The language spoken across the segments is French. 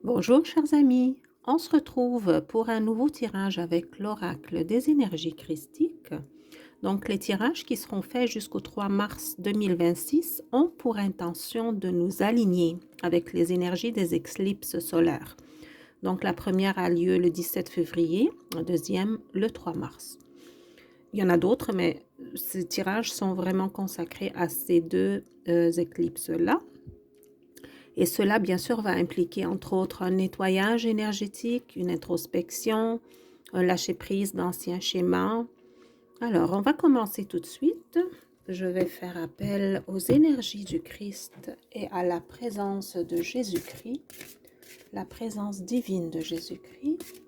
Bonjour chers amis, on se retrouve pour un nouveau tirage avec l'oracle des énergies christiques. Donc les tirages qui seront faits jusqu'au 3 mars 2026 ont pour intention de nous aligner avec les énergies des éclipses solaires. Donc la première a lieu le 17 février, la deuxième le 3 mars. Il y en a d'autres, mais ces tirages sont vraiment consacrés à ces deux éclipses-là. Et cela, bien sûr, va impliquer, entre autres, un nettoyage énergétique, une introspection, un lâcher-prise d'anciens schémas. Alors, on va commencer tout de suite. Je vais faire appel aux énergies du Christ et à la présence de Jésus-Christ, la présence divine de Jésus-Christ.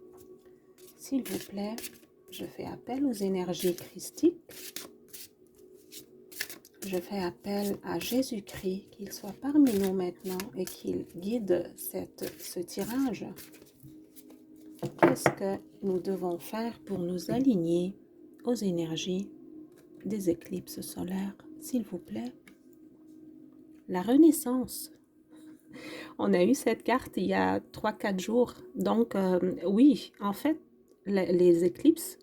S'il vous plaît, je fais appel aux énergies christiques. Je fais appel à Jésus-Christ, qu'il soit parmi nous maintenant et qu'il guide ce tirage. Qu'est-ce que nous devons faire pour nous aligner aux énergies des éclipses solaires, s'il vous plaît? La Renaissance. On a eu cette carte il y a 3-4 jours. Donc, oui, en fait, les éclipses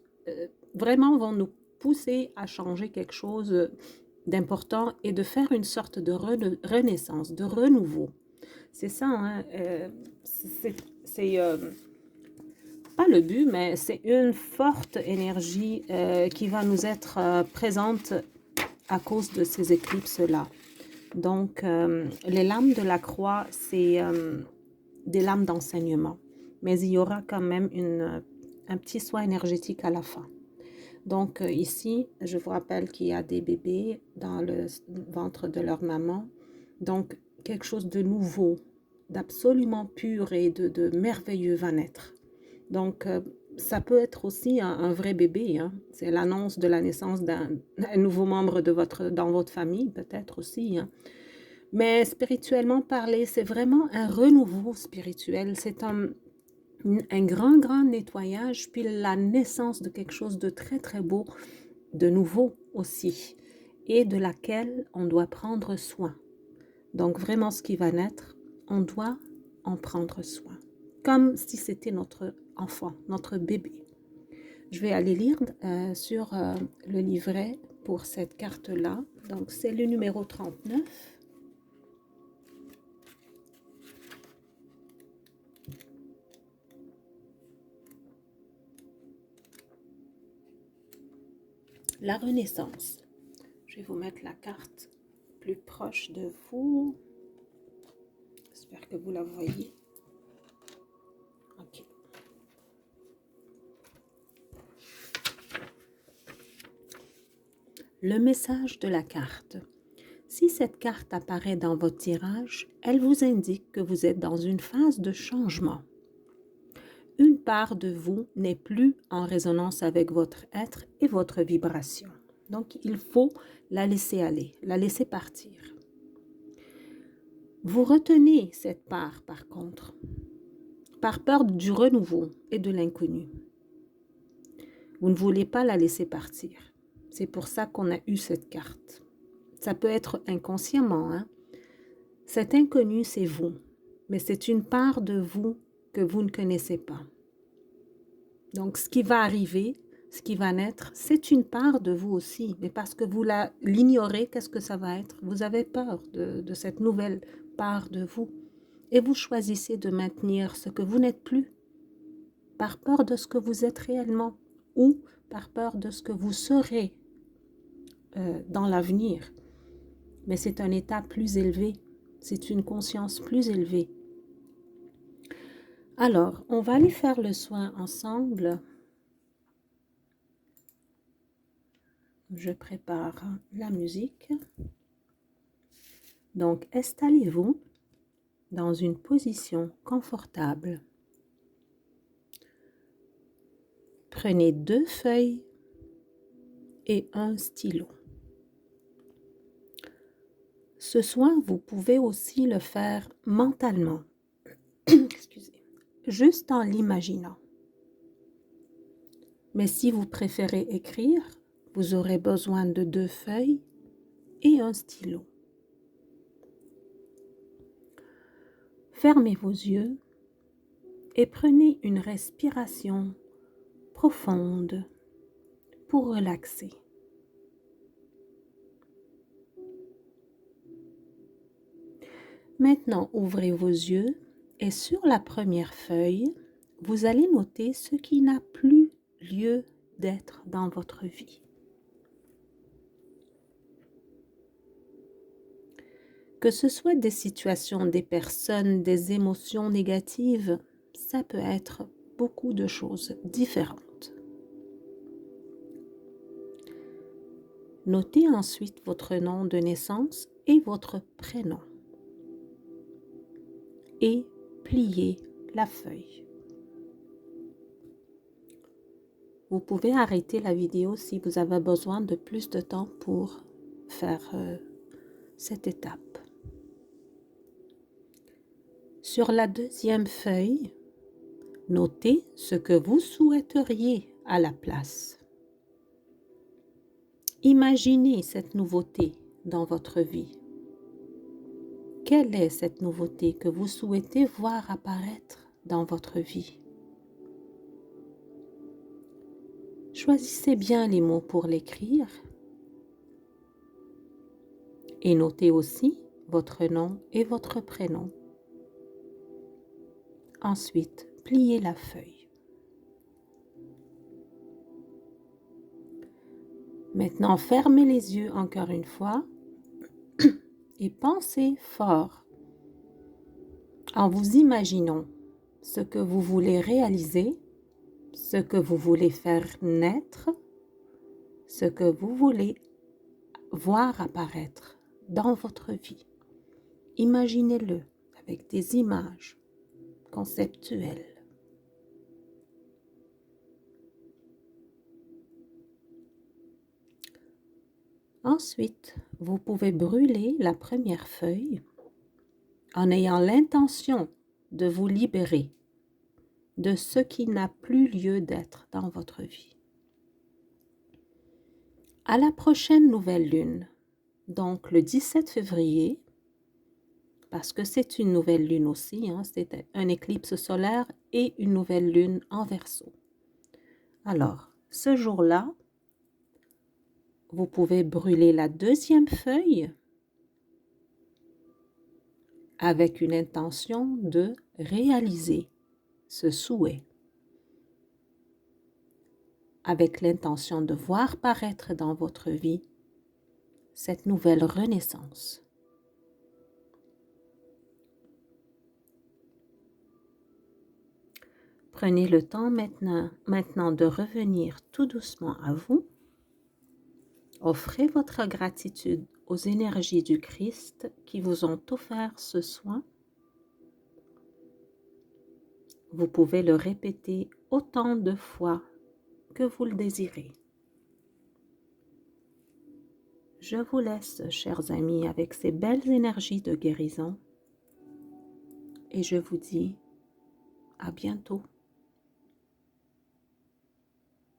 vraiment vont nous pousser à changer quelque chose d'important et de faire une sorte de renaissance, de renouveau. C'est ça, hein? C'est pas le but, mais c'est une forte énergie qui va nous être présente à cause de ces éclipses-là. Donc, les lames de la croix, c'est des lames d'enseignement, mais il y aura quand même un petit soin énergétique à la fin. Donc ici, je vous rappelle qu'il y a des bébés dans le ventre de leur maman. Donc quelque chose de nouveau, d'absolument pur et de merveilleux va naître. Donc ça peut être aussi un vrai bébé. Hein. C'est l'annonce de la naissance d'un nouveau membre dans votre famille, peut-être aussi. Hein. Mais spirituellement parlé, c'est vraiment un renouveau spirituel. C'est un grand nettoyage, puis la naissance de quelque chose de très, très beau, de nouveau aussi, et de laquelle on doit prendre soin. Donc vraiment, ce qui va naître, on doit en prendre soin, comme si c'était notre enfant, notre bébé. Je vais aller lire sur le livret pour cette carte-là. Donc c'est le numéro 39. La Renaissance. Je vais vous mettre la carte plus proche de vous. J'espère que vous la voyez. Ok. Le message de la carte. Si cette carte apparaît dans votre tirage, elle vous indique que vous êtes dans une phase de changement. Une part de vous n'est plus en résonance avec votre être et votre vibration. Donc, il faut la laisser aller, la laisser partir. Vous retenez cette part, par contre, par peur du renouveau et de l'inconnu. Vous ne voulez pas la laisser partir. C'est pour ça qu'on a eu cette carte. Ça peut être inconsciemment. Hein? Cet inconnu, c'est vous. Mais c'est une part de vous que vous ne connaissez pas. Donc, ce qui va arriver, ce qui va naître, c'est une part de vous aussi. Mais parce que vous l'ignorez, qu'est-ce que ça va être? Vous avez peur de cette nouvelle part de vous. Et vous choisissez de maintenir ce que vous n'êtes plus, par peur de ce que vous êtes réellement, ou par peur de ce que vous serez dans l'avenir. Mais c'est un état plus élevé, c'est une conscience plus élevée. Alors, on va aller faire le soin ensemble. Je prépare la musique. Donc, installez-vous dans une position confortable. Prenez 2 feuilles et un stylo. Ce soin, vous pouvez aussi le faire mentalement, excusez, juste en l'imaginant. Mais si vous préférez écrire, vous aurez besoin de 2 feuilles et un stylo. Fermez vos yeux et prenez une respiration profonde pour relaxer. Maintenant, ouvrez vos yeux et sur la première feuille, vous allez noter ce qui n'a plus lieu d'être dans votre vie. Que ce soit des situations, des personnes, des émotions négatives, ça peut être beaucoup de choses différentes. Notez ensuite votre nom de naissance et votre prénom. Et pliez la feuille. Vous pouvez arrêter la vidéo si vous avez besoin de plus de temps pour faire cette étape. Sur la deuxième feuille, notez ce que vous souhaiteriez à la place. Imaginez cette nouveauté dans votre vie. Quelle est cette nouveauté que vous souhaitez voir apparaître dans votre vie? Choisissez bien les mots pour l'écrire et notez aussi votre nom et votre prénom. Ensuite, pliez la feuille. Maintenant, fermez les yeux encore une fois et pensez fort en vous imaginant ce que vous voulez réaliser, ce que vous voulez faire naître, ce que vous voulez voir apparaître dans votre vie. Imaginez-le avec des images conceptuelles. Ensuite, vous pouvez brûler la première feuille en ayant l'intention de vous libérer de ce qui n'a plus lieu d'être dans votre vie. À la prochaine nouvelle lune, donc le 17 février, parce que c'est une nouvelle lune aussi, c'est un éclipse solaire et une nouvelle lune en Verseau. Alors, ce jour-là, vous pouvez brûler la deuxième feuille avec une intention de réaliser ce souhait, avec l'intention de voir paraître dans votre vie cette nouvelle renaissance. Prenez le temps maintenant de revenir tout doucement à vous. Offrez votre gratitude aux énergies du Christ qui vous ont offert ce soin. Vous pouvez le répéter autant de fois que vous le désirez. Je vous laisse, chers amis, avec ces belles énergies de guérison et je vous dis à bientôt.